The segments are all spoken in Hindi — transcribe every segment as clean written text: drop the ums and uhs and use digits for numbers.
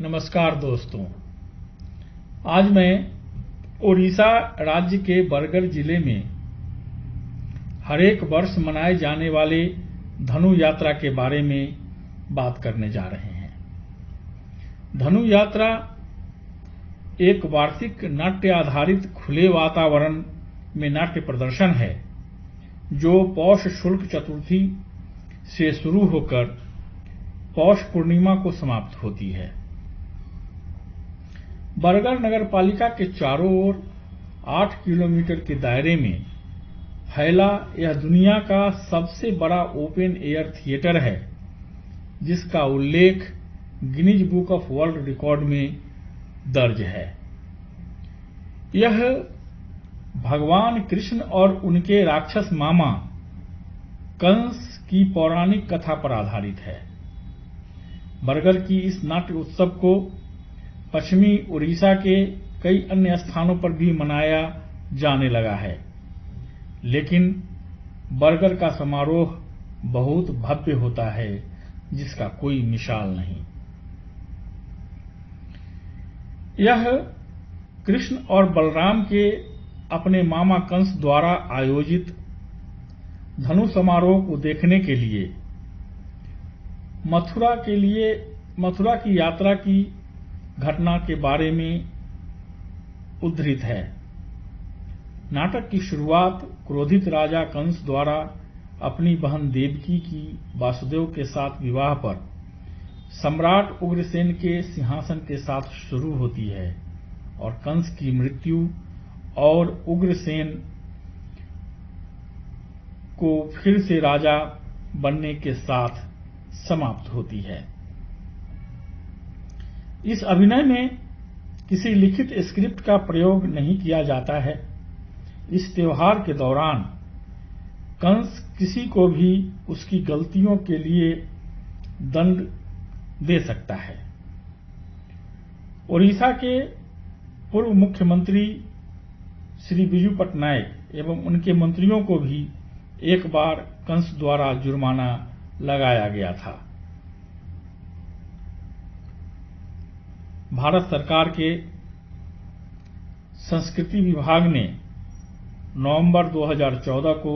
नमस्कार दोस्तों, आज मैं ओडिशा राज्य के बरगढ़ जिले में हरेक वर्ष मनाए जाने वाले धनु यात्रा के बारे में बात करने जा रहे हैं। धनु यात्रा एक वार्षिक नाट्य आधारित खुले वातावरण में नाट्य प्रदर्शन है जो पौष शुक्ल चतुर्थी से शुरू होकर पौष पूर्णिमा को समाप्त होती है। बरगढ़ नगर पालिका के चारों ओर 8 किलोमीटर के दायरे में फैला यह दुनिया का सबसे बड़ा ओपन एयर थिएटर है, जिसका उल्लेख Guinness book of world record में दर्ज है। यह भगवान कृष्ण और उनके राक्षस मामा कंस की पौराणिक कथा पर आधारित है। बरगढ़ की इस नाट्य उत्सव को पश्चिमी उड़ीसा के कई अन्य स्थानों पर भी मनाया जाने लगा है, लेकिन बरगढ़ का समारोह बहुत भव्य होता है, जिसका कोई मिसाल नहीं। यह कृष्ण और बलराम के अपने मामा कंस द्वारा आयोजित धनु समारोह को देखने के लिए मथुरा की यात्रा की घटना के बारे में उद्धृत है। नाटक की शुरुआत क्रोधित राजा कंस द्वारा अपनी बहन देवकी की वासुदेव के साथ विवाह पर सम्राट उग्रसेन के सिंहासन के साथ शुरू होती है और कंस की मृत्यु और उग्रसेन को फिर से राजा बनने के साथ समाप्त होती है। इस अभिनय में किसी लिखित स्क्रिप्ट का प्रयोग नहीं किया जाता है। इस त्योहार के दौरान कंस किसी को भी उसकी गलतियों के लिए दंड दे सकता है। ओडिशा के पूर्व मुख्यमंत्री श्री बिजू पटनायक एवं उनके मंत्रियों को भी एक बार कंस द्वारा जुर्माना लगाया गया था। भारत सरकार के संस्कृति विभाग ने नवंबर 2014 को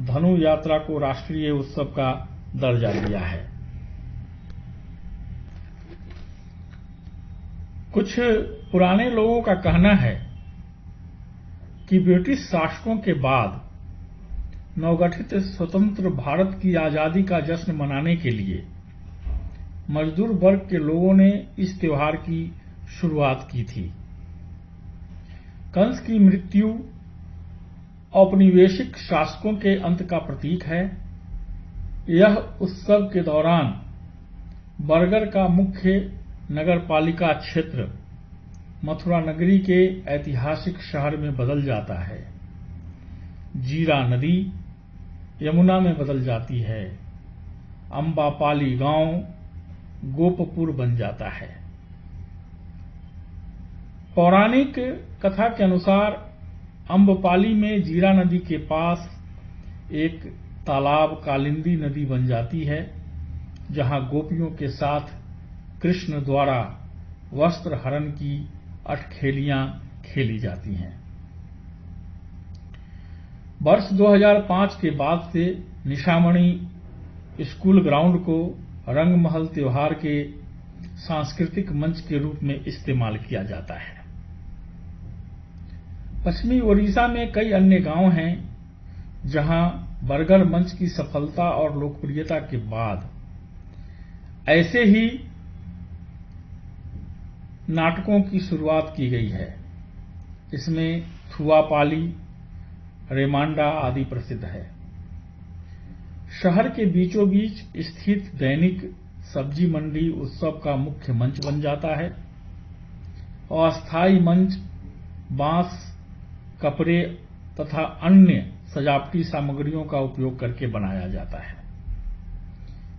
धनु यात्रा को राष्ट्रीय उत्सव का दर्जा दिया है। कुछ पुराने लोगों का कहना है कि ब्रिटिश शासकों के बाद नवगठित स्वतंत्र भारत की आजादी का जश्न मनाने के लिए मजदूर वर्ग के लोगों ने इस त्योहार की शुरुआत की थी। कंस की मृत्यु औपनिवेशिक शासकों के अंत का प्रतीक है। यह उत्सव के दौरान बरगढ़ का मुख्य नगर पालिका क्षेत्र मथुरा नगरी के ऐतिहासिक शहर में बदल जाता है। जीरा नदी यमुना में बदल जाती है। अम्बापाली गांव गोपपुर बन जाता है। पौराणिक कथा के अनुसार अम्बपाली में जीरा नदी के पास एक तालाब कालिंदी नदी बन जाती है, जहां गोपियों के साथ कृष्ण द्वारा वस्त्र हरण की अठखेलियां खेली जाती हैं। वर्ष 2005 के बाद से निशामणि स्कूल ग्राउंड को रंगमहल त्योहार के सांस्कृतिक मंच के रूप में इस्तेमाल किया जाता है। पश्चिमी ओडिशा में कई अन्य गांव हैं जहां बरगढ़ मंच की सफलता और लोकप्रियता के बाद ऐसे ही नाटकों की शुरुआत की गई है। इसमें थुआपाली, रेमांडा आदि प्रसिद्ध है। शहर के बीचों बीच स्थित दैनिक सब्जी मंडी उत्सव का मुख्य मंच बन जाता है। अस्थायी मंच बांस, कपड़े तथा अन्य सजावटी सामग्रियों का उपयोग करके बनाया जाता है।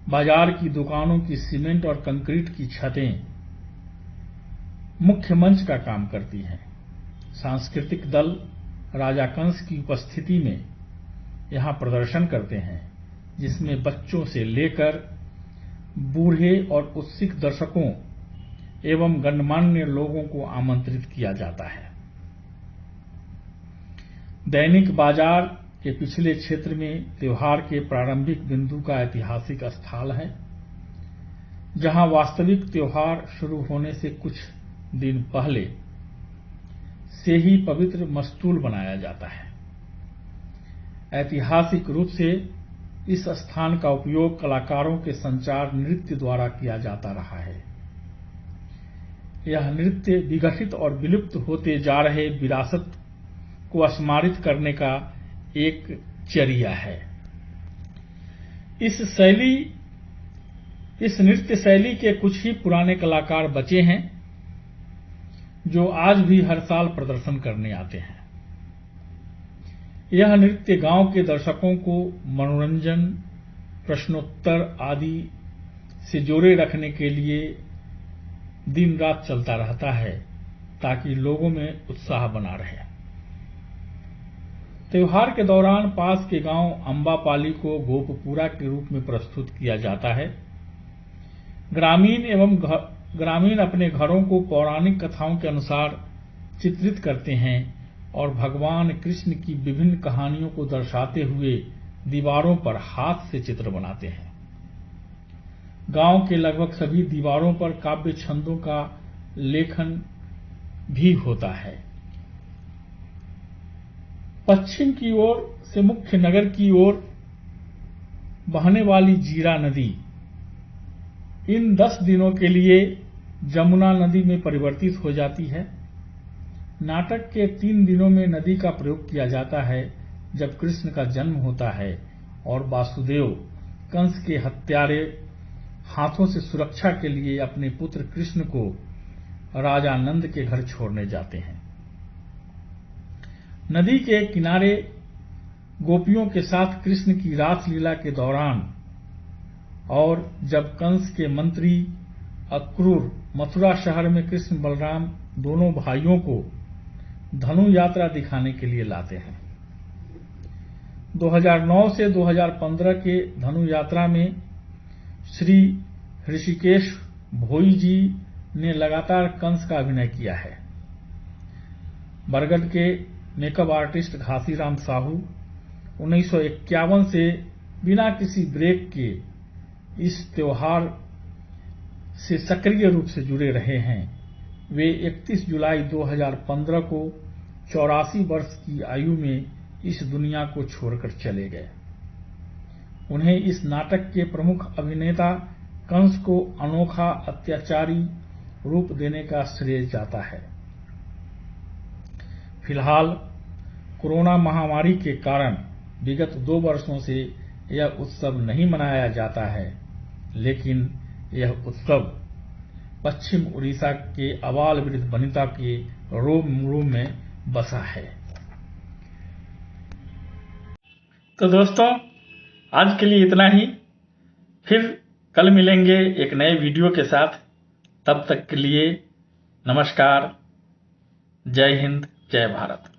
बाजार की दुकानों की सीमेंट और कंक्रीट की छतें मुख्य मंच का काम करती हैं। सांस्कृतिक दल राजा कंस की उपस्थिति में यहां प्रदर्शन करते हैं, जिसमें बच्चों से लेकर बूढ़े और उत्सुक दर्शकों एवं गणमान्य लोगों को आमंत्रित किया जाता है। दैनिक बाजार के पिछले क्षेत्र में त्योहार के प्रारंभिक बिंदु का ऐतिहासिक स्थल है, जहां वास्तविक त्योहार शुरू होने से कुछ दिन पहले से ही पवित्र मस्तूल बनाया जाता है। ऐतिहासिक रूप से इस स्थान का उपयोग कलाकारों के संचार नृत्य द्वारा किया जाता रहा है। यह नृत्य विघटित और विलुप्त होते जा रहे विरासत को स्मारित करने का एक जरिया है। इस नृत्य शैली के कुछ ही पुराने कलाकार बचे हैं, जो आज भी हर साल प्रदर्शन करने आते हैं। यह नृत्य गांव के दर्शकों को मनोरंजन, प्रश्नोत्तर आदि से जोड़े रखने के लिए दिन रात चलता रहता है, ताकि लोगों में उत्साह बना रहे। त्योहार के दौरान पास के गांव अंबापाली को गोपपुरा के रूप में प्रस्तुत किया जाता है। ग्रामीण अपने घरों को पौराणिक कथाओं के अनुसार चित्रित करते हैं और भगवान कृष्ण की विभिन्न कहानियों को दर्शाते हुए दीवारों पर हाथ से चित्र बनाते हैं। गांव के लगभग सभी दीवारों पर काव्य छंदों का लेखन भी होता है। पश्चिम की ओर से मुख्य नगर की ओर बहने वाली जीरा नदी इन 10 दिनों के लिए जमुना नदी में परिवर्तित हो जाती है। नाटक के 3 दिनों में नदी का प्रयोग किया जाता है, जब कृष्ण का जन्म होता है और वासुदेव कंस के हत्यारे हाथों से सुरक्षा के लिए अपने पुत्र कृष्ण को राजा नंद के घर छोड़ने जाते हैं। नदी के किनारे गोपियों के साथ कृष्ण की रासलीला के दौरान और जब कंस के मंत्री अक्रूर मथुरा शहर में कृष्ण बलराम दोनों भाइयों को धनु यात्रा दिखाने के लिए लाते हैं। 2009 से 2015 के धनु यात्रा में श्री ऋषिकेश भोई जी ने लगातार कंस का अभिनय किया है। बरगढ़ के मेकअप आर्टिस्ट घासीराम साहू 1951 से बिना किसी ब्रेक के इस त्योहार से सक्रिय रूप से जुड़े रहे हैं। वे 31 जुलाई 2015 को 84 वर्ष की आयु में इस दुनिया को छोड़कर चले गए। उन्हें इस नाटक के प्रमुख अभिनेता कंस को अनोखा अत्याचारी रूप देने का श्रेय जाता है। फिलहाल कोरोना महामारी के कारण विगत 2 वर्षों से यह उत्सव नहीं मनाया जाता है, लेकिन यह उत्सव पश्चिम उड़ीसा के आबाल वृद्ध वनिता के रोम में बसा है। तो दोस्तों, आज के लिए इतना ही। फिर कल मिलेंगे एक नए वीडियो के साथ। तब तक के लिए नमस्कार। जय हिंद, जय भारत।